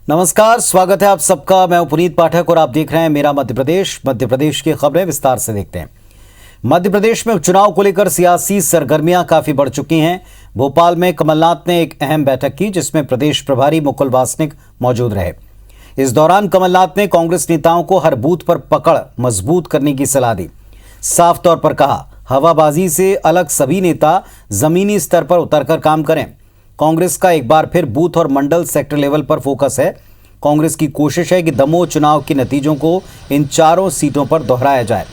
नमस्कार, स्वागत है आप सबका। मैं पुनीत पाठक और आप देख रहे हैं मेरा मध्य प्रदेश। मध्य प्रदेश की खबरें विस्तार से देखते हैं। मध्य प्रदेश में उपचुनाव को लेकर सियासी सरगर्मियां काफी बढ़ चुकी हैं। भोपाल में कमलनाथ ने एक अहम बैठक की जिसमें प्रदेश प्रभारी मुकुल वासनिक मौजूद रहे। इस दौरान कमलनाथ ने कांग्रेस नेताओं को हर बूथ पर पकड़ मजबूत करने की सलाह दी। साफ तौर पर कहा, हवाबाजी से अलग सभी नेता जमीनी स्तर पर उतरकर काम करें। कांग्रेस का एक बार फिर बूथ और मंडल सेक्टर लेवल पर फोकस है। कांग्रेस की कोशिश है कि दमोह चुनाव के नतीजों को इन चारों सीटों पर दोहराया जाए।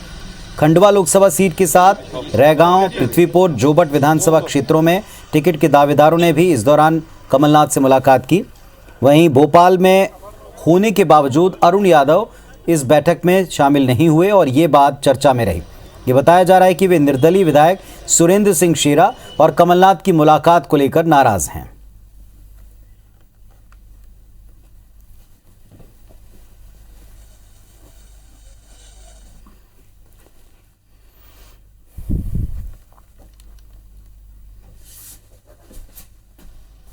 खंडवा लोकसभा सीट के साथ रैगांव, पृथ्वीपुर, जोबट विधानसभा क्षेत्रों में टिकट के दावेदारों ने भी इस दौरान कमलनाथ से मुलाकात की। वहीं भोपाल में होने के बावजूद अरुण यादव इस बैठक में शामिल नहीं हुए और ये बात चर्चा में रही। ये बताया जा रहा है कि वे निर्दलीय विधायक सुरेंद्र सिंह शेरा और कमलनाथ की मुलाकात को लेकर नाराज हैं।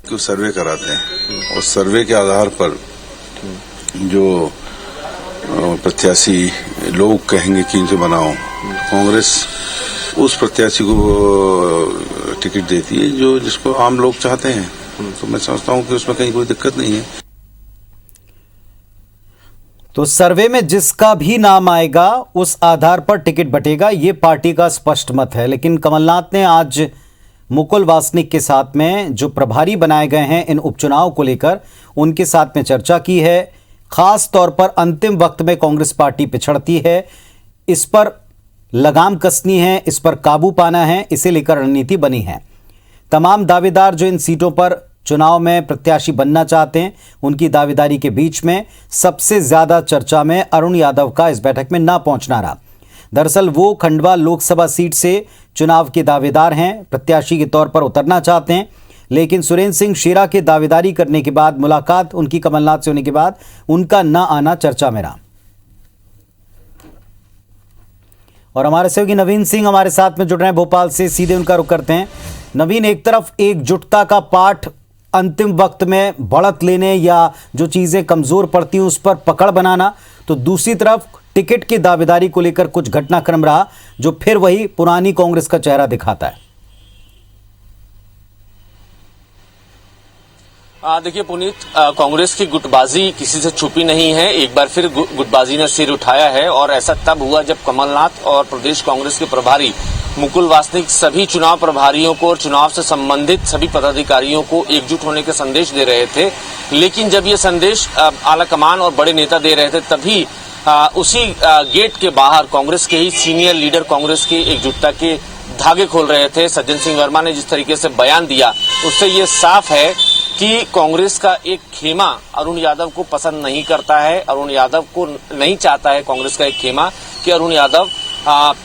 क्यों सर्वे कराते हैं और सर्वे के आधार पर जो प्रत्याशी लोग कहेंगे कि इनसे बनाओ, कांग्रेस उस प्रत्याशी को टिकट देती है जो जिसको आम लोग चाहते हैं। तो मैं समझता हूं कि उसमें कहीं कोई दिक्कत नहीं है। तो सर्वे में जिसका भी नाम आएगा उस आधार पर टिकट बटेगा, ये पार्टी का स्पष्ट मत है। लेकिन कमलनाथ ने आज मुकुल वासनिक के साथ में जो प्रभारी बनाए गए हैं इन उपचुनाव को लेकर उनके साथ में चर्चा की है। खास तौर पर अंतिम वक्त में कांग्रेस पार्टी पिछड़ती है, इस पर लगाम कसनी है, इस पर काबू पाना है, इसे लेकर रणनीति बनी है। तमाम दावेदार जो इन सीटों पर चुनाव में प्रत्याशी बनना चाहते हैं उनकी दावेदारी के बीच में सबसे ज्यादा चर्चा में अरुण यादव का इस बैठक में ना पहुंचना रहा। दरअसल वो खंडवा लोकसभा सीट से चुनाव के दावेदार हैं, प्रत्याशी के तौर पर उतरना चाहते हैं, लेकिन सुरेंद्र सिंह शेरा के दावेदारी करने के बाद, मुलाकात उनकी कमलनाथ से होने के बाद उनका न आना चर्चा में रहा। और हमारे सहयोगी नवीन सिंह हमारे साथ में जुड़ रहे हैं भोपाल से, सीधे उनका रुख करते हैं। नवीन, एक तरफ एकजुटता का पाठ अंतिम वक्त में बढ़त लेने या जो चीजें कमजोर पड़ती हैं उस पर पकड़ बनाना, तो दूसरी तरफ टिकट की दावेदारी को लेकर कुछ घटनाक्रम रहा जो फिर वही पुरानी कांग्रेस का चेहरा दिखाता है। देखिए पुनीत, कांग्रेस की गुटबाजी किसी से छुपी नहीं है। एक बार फिर गुटबाजी ने सिर उठाया है और ऐसा तब हुआ जब कमलनाथ और प्रदेश कांग्रेस के प्रभारी मुकुल वासनिक सभी चुनाव प्रभारियों को और चुनाव से संबंधित सभी पदाधिकारियों को एकजुट होने के संदेश दे रहे थे। लेकिन जब ये संदेश आलाकमान और बड़े नेता दे रहे थे तभी उसी गेट के बाहर कांग्रेस के ही सीनियर लीडर कांग्रेस के एकजुटता के धागे खोल रहे थे। सज्जन सिंह वर्मा ने जिस तरीके से बयान दिया उससे ये साफ है कि कांग्रेस का एक खेमा अरुण यादव को पसंद नहीं करता है। अरुण यादव को नहीं चाहता है कांग्रेस का एक खेमा कि अरुण यादव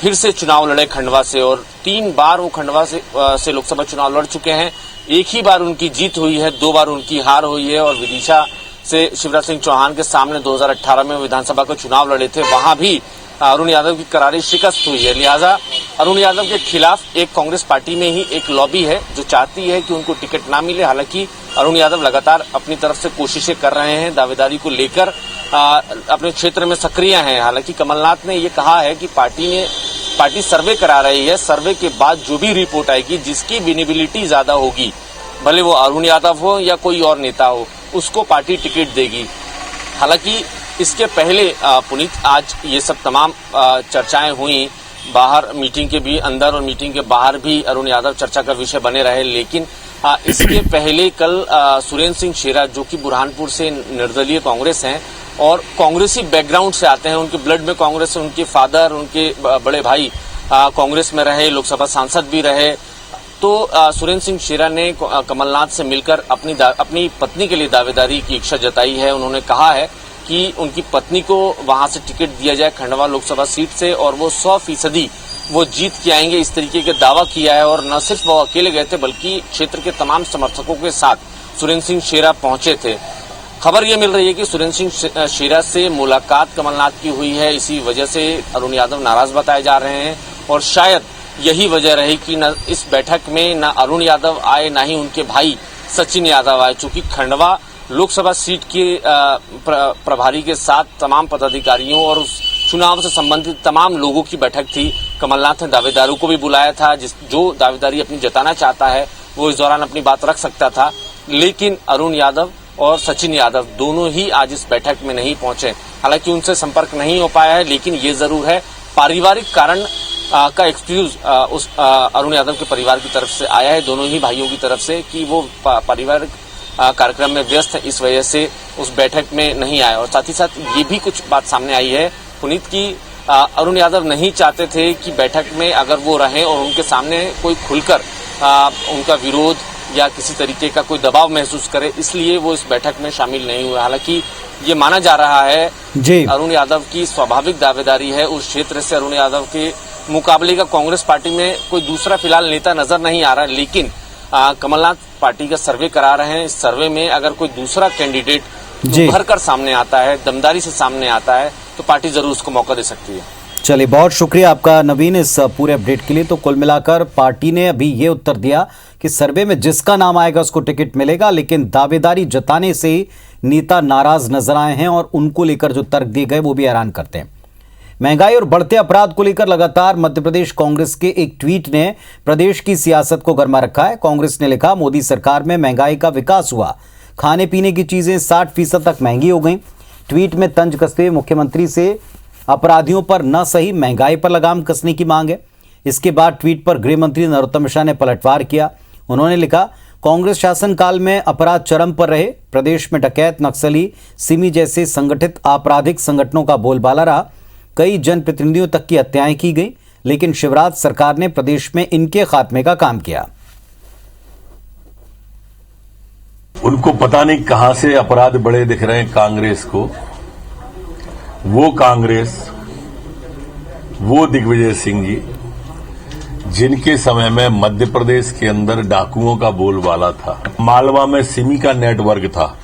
फिर से चुनाव लड़े खंडवा से, और 3 बार वो खंडवा से लोकसभा चुनाव लड़ चुके हैं। एक ही बार उनकी जीत हुई है, 2 बार उनकी हार हुई है। और विदिशा से शिवराज सिंह चौहान के सामने 2018 में विधानसभा का चुनाव लड़े थे, वहां भी अरुण यादव की करारी शिकस्त हुई है। लिहाजा अरुण यादव के खिलाफ एक कांग्रेस पार्टी में ही एक लॉबी है जो चाहती है कि उनको टिकट ना मिले। हालांकि अरुण यादव लगातार अपनी तरफ से कोशिशें कर रहे हैं, दावेदारी को लेकर अपने क्षेत्र में सक्रिय हैं। हालांकि कमलनाथ ने ये कहा है कि पार्टी सर्वे करा रही है, सर्वे के बाद जो भी रिपोर्ट आएगी जिसकी विनेबिलिटी ज्यादा होगी, भले वो अरुण यादव हो या कोई और नेता हो, उसको पार्टी टिकट देगी। हालांकि इसके पहले पुनीत आज ये सब तमाम चर्चाएं हुई, बाहर मीटिंग के भी अंदर और मीटिंग के बाहर भी अरुण यादव चर्चा का विषय बने रहे। लेकिन इसके पहले कल सुरेंद्र सिंह शेरा जो कि बुरहानपुर से निर्दलीय कांग्रेस हैं और कांग्रेसी बैकग्राउंड से आते हैं, उनके ब्लड में कांग्रेस, उनके फादर, उनके बड़े भाई कांग्रेस में रहे, लोकसभा सांसद भी रहे। तो सुरेंद्र सिंह शेरा ने कमलनाथ से मिलकर अपनी पत्नी के लिए दावेदारी की इच्छा जताई है। उन्होंने कहा है कि उनकी पत्नी को वहां से टिकट दिया जाए खंडवा लोकसभा सीट से और वो 100% वो जीत के आएंगे, इस तरीके का दावा किया है। और न सिर्फ वो अकेले गए थे बल्कि क्षेत्र के तमाम समर्थकों के साथ सुरेंद्र सिंह शेरा पहुंचे थे। खबर यह मिल रही है कि सुरेंद्र सिंह शेरा से मुलाकात कमलनाथ की हुई है, इसी वजह से अरुण यादव नाराज बताए जा रहे हैं। और शायद यही वजह रही कि न इस बैठक में न अरुण यादव आए, न ही उनके भाई सचिन यादव आए। चूंकि खंडवा लोकसभा सीट के प्रभारी के साथ तमाम पदाधिकारियों और उस चुनाव से संबंधित तमाम लोगों की बैठक थी। कमलनाथ ने दावेदारों को भी बुलाया था, जो दावेदारी अपनी जताना चाहता है वो इस दौरान अपनी बात रख सकता था, लेकिन अरुण यादव और सचिन यादव दोनों ही आज इस बैठक में नहीं पहुंचे। हालांकि उनसे संपर्क नहीं हो पाया है, लेकिन ये जरूर है पारिवारिक कारण का एक्सक्यूज उस अरुण यादव के परिवार की तरफ से आया है, दोनों ही भाइयों की तरफ से, कि वो पारिवारिक कार्यक्रम में व्यस्त है, इस वजह से उस बैठक में नहीं आए। और साथ ही साथ ये भी कुछ बात सामने आई है पुनीत की अरुण यादव नहीं चाहते थे कि बैठक में अगर वो रहें और उनके सामने कोई खुलकर उनका विरोध या किसी तरीके का कोई दबाव महसूस करे, इसलिए वो इस बैठक में शामिल नहीं हुए। हालांकि ये माना जा रहा है जी अरुण यादव की स्वाभाविक दावेदारी है, उस क्षेत्र से अरुण यादव के मुकाबले का कांग्रेस पार्टी में कोई दूसरा फिलहाल नेता नजर नहीं आ रहा, लेकिन कमलनाथ पार्टी का सर्वे करा रहे हैं। इस सर्वे में अगर कोई दूसरा कैंडिडेट भर कर सामने आता है, दमदारी से सामने आता है, तो पार्टी जरूर उसको मौका दे सकती है। चलिए, बहुत शुक्रिया आपका नवीन इस पूरे अपडेट के लिए। तो कुल मिलाकर पार्टी ने अभी ये उत्तर दिया कि सर्वे में जिसका नाम आएगा उसको टिकट मिलेगा, लेकिन दावेदारी जताने से नेता नाराज नजर आए हैं और उनको लेकर जो तर्क दिए गए वो भी हैरान करते हैं। महंगाई और बढ़ते अपराध को लेकर लगातार मध्य प्रदेश कांग्रेस के एक ट्वीट ने प्रदेश की सियासत को गरमा रखा है। कांग्रेस ने लिखा, मोदी सरकार में महंगाई का विकास हुआ, खाने पीने की चीजें 60% तक महंगी हो गई। ट्वीट में तंज कसते हुए मुख्यमंत्री से अपराधियों पर न सही महंगाई पर लगाम कसने की मांग है। इसके बाद ट्वीट पर गृह मंत्री नरोत्तम मिश्रा ने पलटवार किया। उन्होंने लिखा, कांग्रेस शासनकाल में अपराध चरम पर रहे, प्रदेश में डकैत, नक्सली, सिमी जैसे संगठित आपराधिक संगठनों का बोलबाला रहा, कई जनप्रतिनिधियों तक की हत्याएं की गई, लेकिन शिवराज सरकार ने प्रदेश में इनके खात्मे का काम किया। उनको पता नहीं कहां से अपराध बड़े दिख रहे हैं कांग्रेस को। वो कांग्रेस, वो दिग्विजय सिंह जी, जिनके समय में मध्य प्रदेश के अंदर डाकुओं का बोलबाला था, मालवा में सिमी का नेटवर्क था,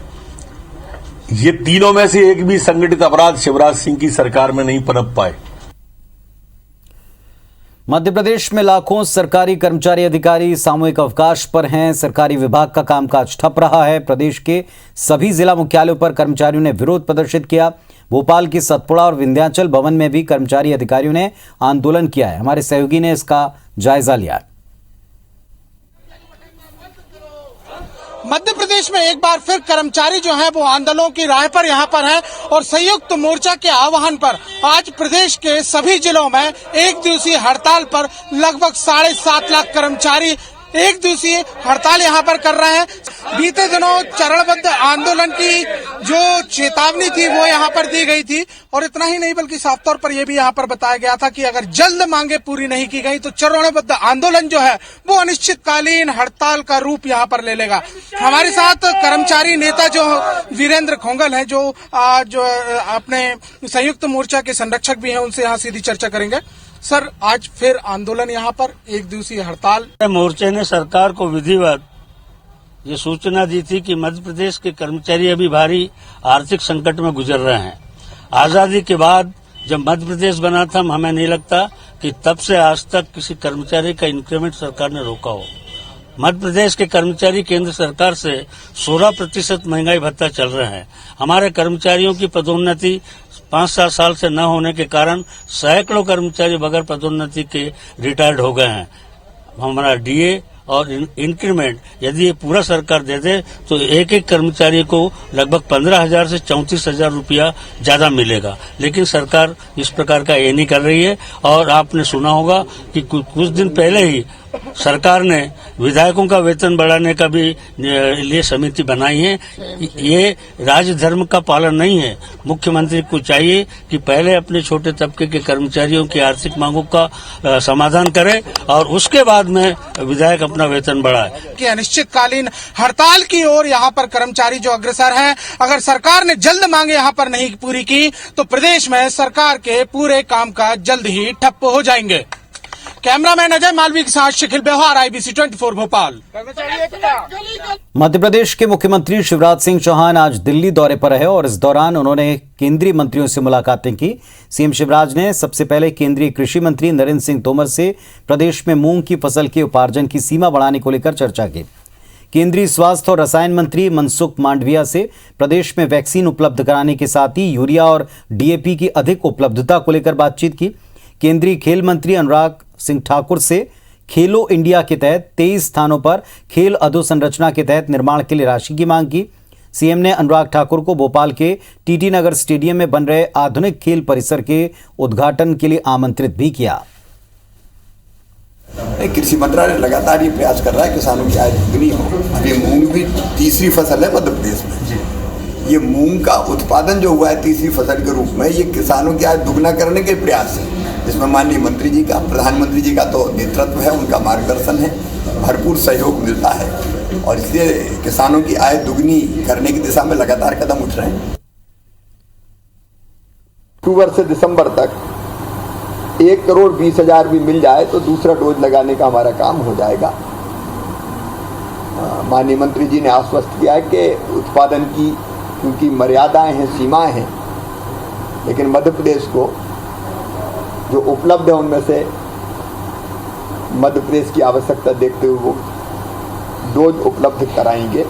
ये तीनों में से एक भी संगठित अपराध शिवराज सिंह की सरकार में नहीं पनप पाए। मध्य प्रदेश में लाखों सरकारी कर्मचारी अधिकारी सामूहिक अवकाश पर हैं। सरकारी विभाग का कामकाज ठप रहा है। प्रदेश के सभी जिला मुख्यालयों पर कर्मचारियों ने विरोध प्रदर्शित किया। भोपाल के सतपुड़ा और विंध्याचल भवन में भी कर्मचारी अधिकारियों ने आंदोलन किया है। हमारे सहयोगी ने इसका जायजा लिया। मध्य प्रदेश में एक बार फिर कर्मचारी जो हैं वो आंदोलनों की राह पर यहाँ पर हैं और संयुक्त मोर्चा के आह्वान पर आज प्रदेश के सभी जिलों में एक दिवसीय हड़ताल पर लगभग 7.5 लाख कर्मचारी एक दिवसीय हड़ताल यहाँ पर कर रहे हैं। बीते दिनों चरणबद्ध आंदोलन की जो चेतावनी थी वो यहाँ पर दी गई थी और इतना ही नहीं बल्कि साफ तौर पर यह भी यहाँ पर बताया गया था कि अगर जल्द मांगे पूरी नहीं की गई तो चरणबद्ध आंदोलन जो है वो अनिश्चितकालीन हड़ताल का रूप यहाँ पर ले लेगा। हमारे साथ कर्मचारी नेता जो वीरेंद्र खोंगल हैं, जो अपने संयुक्त मोर्चा के संरक्षक भी हैं, उनसे यहाँ सीधी चर्चा करेंगे। सर, आज फिर आंदोलन यहाँ पर एक दिवसीय हड़ताल। मोर्चे ने सरकार को विधिवत ये सूचना दी थी कि मध्य प्रदेश के कर्मचारी अभी भारी आर्थिक संकट में गुजर रहे हैं। आजादी के बाद जब मध्य प्रदेश बना था, हमें नहीं लगता कि तब से आज तक किसी कर्मचारी का इंक्रीमेंट सरकार ने रोका हो। मध्य प्रदेश के कर्मचारी केंद्र सरकार से 16% महंगाई भत्ता चल रहे हैं। हमारे कर्मचारियों की पदोन्नति 5-7 साल से न होने के कारण सैकड़ों कर्मचारी बगैर पदोन्नति के रिटायर्ड हो गए हैं। हमारा डीए और इंक्रीमेंट यदि ये पूरा सरकार दे दे तो एक एक कर्मचारी को लगभग 15,000 से 34,000 रुपया ज्यादा मिलेगा, लेकिन सरकार इस प्रकार का ये नहीं कर रही है। और आपने सुना होगा कि कुछ दिन पहले ही सरकार ने विधायकों का वेतन बढ़ाने का भी लिए समिति बनाई है। ये राजधर्म का पालन नहीं है। मुख्यमंत्री को चाहिए कि पहले अपने छोटे तबके के कर्मचारियों की आर्थिक मांगों का समाधान करे और उसके बाद में विधायक अपना वेतन बढ़ाए। कि अनिश्चितकालीन हड़ताल की ओर यहाँ पर कर्मचारी जो अग्रसर हैं, अगर सरकार ने जल्द मांगे यहाँ पर नहीं पूरी की तो प्रदेश में सरकार के पूरे कामकाज जल्द ही ठप्प हो जाएंगे। कैमरामैन अजय मालवी के साथ शिखिल बेहार, IBC 24 भोपाल। मध्य प्रदेश के मुख्यमंत्री शिवराज सिंह चौहान आज दिल्ली दौरे पर रहे और इस दौरान उन्होंने केंद्रीय मंत्रियों से मुलाकातें की। सीएम शिवराज ने सबसे पहले केंद्रीय कृषि मंत्री नरेंद्र सिंह तोमर से प्रदेश में मूंग की फसल के उपार्जन की सीमा बढ़ाने को लेकर चर्चा की। केंद्रीय स्वास्थ्य और रसायन मंत्री मनसुख मांडविया से प्रदेश में वैक्सीन उपलब्ध कराने के साथ ही यूरिया और डीएपी की अधिक उपलब्धता को लेकर बातचीत की। केंद्रीय खेल मंत्री अनुराग सिंह ठाकुर से खेलो इंडिया के तहत 23 स्थानों पर खेल अधोसंरचना के तहत निर्माण के लिए राशि की मांग की। सीएम ने अनुराग ठाकुर को भोपाल के टीटी नगर स्टेडियम में बन रहे आधुनिक खेल परिसर के उद्घाटन के लिए आमंत्रित भी किया। कृषि मंत्रालय लगातार ये प्रयास कर रहा है किसानों की आय दुगनी हो। अभी मूंग भी तीसरी फसल है मध्य प्रदेश में। ये मूंग का उत्पादन जो हुआ है तीसरी फसल के रूप में, ये किसानों की आय दुगना करने के प्रयास है। इसमें माननीय मंत्री जी का, प्रधानमंत्री जी का तो नेतृत्व है, उनका मार्गदर्शन है, भरपूर सहयोग मिलता है और इसलिए किसानों की आय दुगनी करने की दिशा में लगातार कदम उठ रहे हैं। अक्टूबर से दिसंबर तक 1,20,000 भी मिल जाए तो दूसरा डोज लगाने का हमारा काम हो जाएगा। माननीय मंत्री जी ने आश्वस्त किया है कि उत्पादन की क्योंकि मर्यादाएं हैं, सीमाएं हैं, लेकिन मध्य प्रदेश को जो उपलब्ध है उनमें से मध्य प्रदेश की आवश्यकता देखते हुए वो डोज उपलब्ध कराएंगे।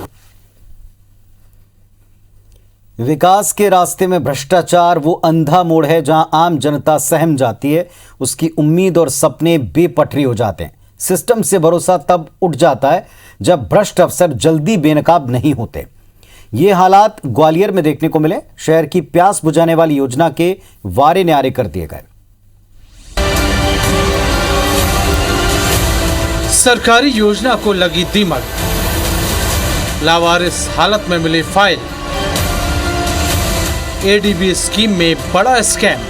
विकास के रास्ते में भ्रष्टाचार वो अंधा मोड़ है जहां आम जनता सहम जाती है, उसकी उम्मीद और सपने बेपटरी हो जाते हैं। सिस्टम से भरोसा तब उठ जाता है जब भ्रष्ट अफसर जल्दी बेनकाब नहीं होते। ये हालात ग्वालियर में देखने को मिले। शहर की प्यास बुझाने वाली योजना के वारे न्यारे कर दिए गए। सरकारी योजना को लगी दीमक, लावारिस हालत में मिली फाइल, एडीबी स्कीम में बड़ा स्कैम।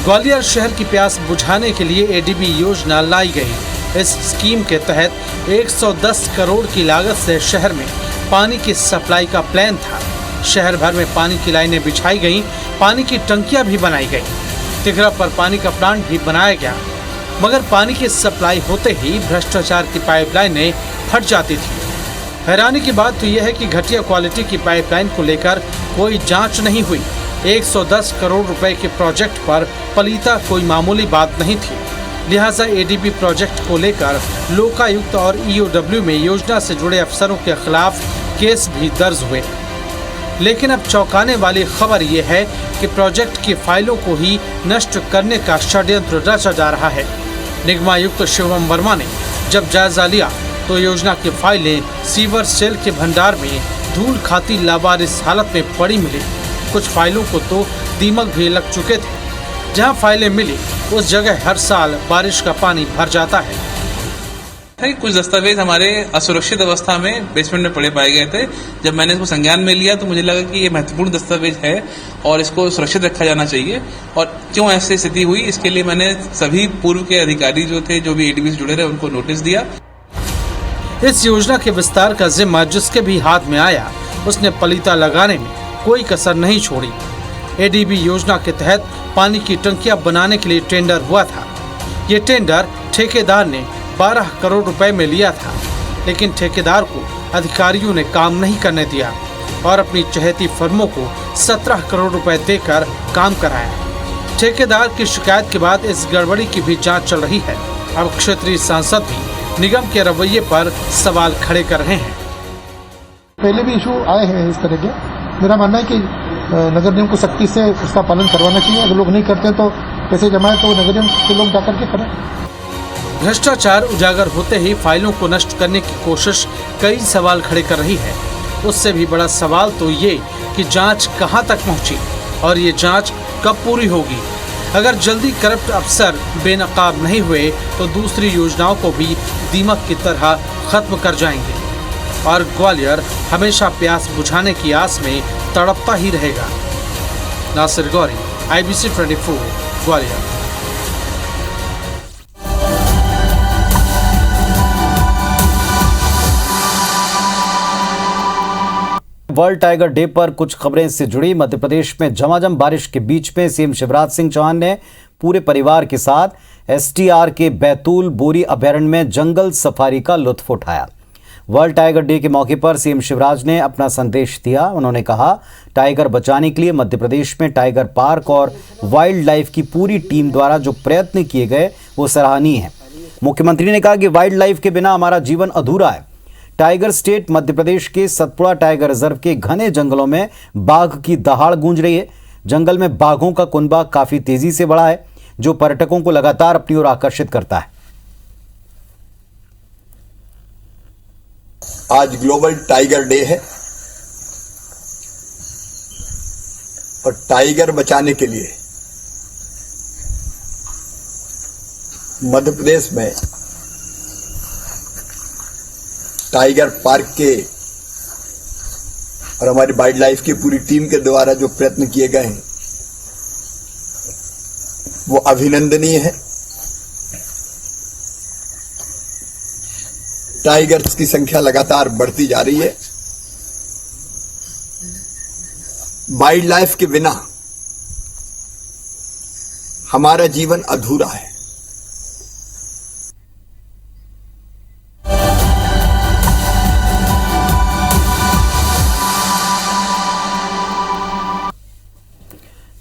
ग्वालियर शहर की प्यास बुझाने के लिए एडीबी योजना लाई गई। इस स्कीम के तहत 110 करोड़ की लागत से शहर में पानी की सप्लाई का प्लान था। शहर भर में पानी की लाइनें बिछाई गईं, पानी की टंकियां भी बनाई गईं, तिगरा पर पानी का प्लांट भी बनाया गया, मगर पानी की सप्लाई होते ही भ्रष्टाचार की पाइपलाइनें फट जाती थी। हैरानी की बात तो यह है कि घटिया क्वालिटी की पाइपलाइन को लेकर कोई जांच नहीं हुई। 110 करोड़ रुपए के प्रोजेक्ट पर पलीता कोई मामूली बात नहीं थी, लिहाजा एडीबी प्रोजेक्ट को लेकर लोकायुक्त और ईओडब्ल्यू में योजना से जुड़े अफसरों के खिलाफ केस भी दर्ज हुए। लेकिन अब चौंकाने वाली खबर यह है कि प्रोजेक्ट की फाइलों को ही नष्ट करने का षड्यंत्र रचा जा रहा है। निगमायुक्त शिवम वर्मा ने जब जायजा लिया तो योजना की फाइलें सीवर सेल के भंडार में धूल खाती लावारिस हालत में पड़ी मिली। कुछ फाइलों को तो दीमक भी लग चुके थे। जहां फाइलें मिली उस जगह हर साल बारिश का पानी भर जाता है। कुछ दस्तावेज हमारे असुरक्षित अवस्था में बेसमेंट में पड़े पाए गए थे। जब मैंने इसको संज्ञान में लिया तो मुझे लगा कि ये महत्वपूर्ण दस्तावेज है और इसको सुरक्षित रखा जाना चाहिए। और क्यों ऐसी स्थिति हुई, इसके लिए मैंने सभी पूर्व के अधिकारी जो थे, जो भी एडीबी से जुड़े रहे, उनको नोटिस दिया। इस योजना के विस्तार का जिम्मा जिसके भी हाथ में आया उसने पलीता लगाने में कोई कसर नहीं छोड़ी। एडीबी योजना के तहत पानी की टंकियां बनाने के लिए टेंडर हुआ था। ये टेंडर ठेकेदार ने 12 करोड़ रुपए में लिया था, लेकिन ठेकेदार को अधिकारियों ने काम नहीं करने दिया और अपनी चहेती फर्मों को 17 करोड़ रुपए देकर काम कराया। ठेकेदार की शिकायत के बाद इस गड़बड़ी की भी जांच चल रही है। अब क्षेत्रीय सांसद भी निगम के रवैये पर सवाल खड़े कर रहे हैं। पहले भी इशू आए हैं इस तरह के। मेरा मानना है कि नगर निगम को सख्ती से उसका पालन करवाना चाहिए। अगर लोग नहीं करते तो पैसे जमाए तो नगर निगम के लोग जाकर के करें। भ्रष्टाचार उजागर होते ही फाइलों को नष्ट करने की कोशिश कई सवाल खड़े कर रही है। उससे भी बड़ा सवाल तो ये कि जांच कहां तक पहुंची और ये जांच कब पूरी होगी। अगर जल्दी करप्ट अफसर बेनकाब नहीं हुए तो दूसरी योजनाओं को भी दीमक की तरह खत्म कर जाएंगे और ग्वालियर हमेशा प्यास बुझाने की आस में तड़पता ही रहेगा। Nasir Gauri, IBC 24, Gwalior. World tiger day पर कुछ खबरें इससे जुड़ी। मध्य प्रदेश में झमाझम बारिश के बीच में सीएम शिवराज सिंह चौहान ने पूरे परिवार के साथ STR के बैतूल बोरी अभयारण्य में जंगल सफारी का लुत्फ उठाया। वर्ल्ड टाइगर डे के मौके पर सीएम शिवराज ने अपना संदेश दिया। उन्होंने कहा, टाइगर बचाने के लिए मध्य प्रदेश में टाइगर पार्क और वाइल्ड लाइफ की पूरी टीम द्वारा जो प्रयत्न किए गए वो सराहनीय है। मुख्यमंत्री ने कहा कि वाइल्ड लाइफ के बिना हमारा जीवन अधूरा है। टाइगर स्टेट मध्य प्रदेश के सतपुड़ा टाइगर रिजर्व के घने जंगलों में बाघ की दहाड़ गूंज रही है। जंगल में बाघों का कुनबा काफी तेजी से बढ़ा है, जो पर्यटकों को लगातार अपनी ओर आकर्षित करता है। आज ग्लोबल टाइगर डे है और टाइगर बचाने के लिए मध्य प्रदेश में टाइगर पार्क के और हमारी वाइल्ड लाइफ की पूरी टीम के द्वारा जो प्रयत्न किए गए हैं वो अभिनंदनीय है। टाइगर्स की संख्या लगातार बढ़ती जा रही है। वाइल्ड लाइफ के बिना हमारा जीवन अधूरा है।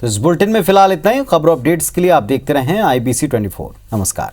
तो इस बुलेटिन में फिलहाल इतना ही। खबरों अपडेट्स के लिए आप देखते रहें IBC 24। नमस्कार।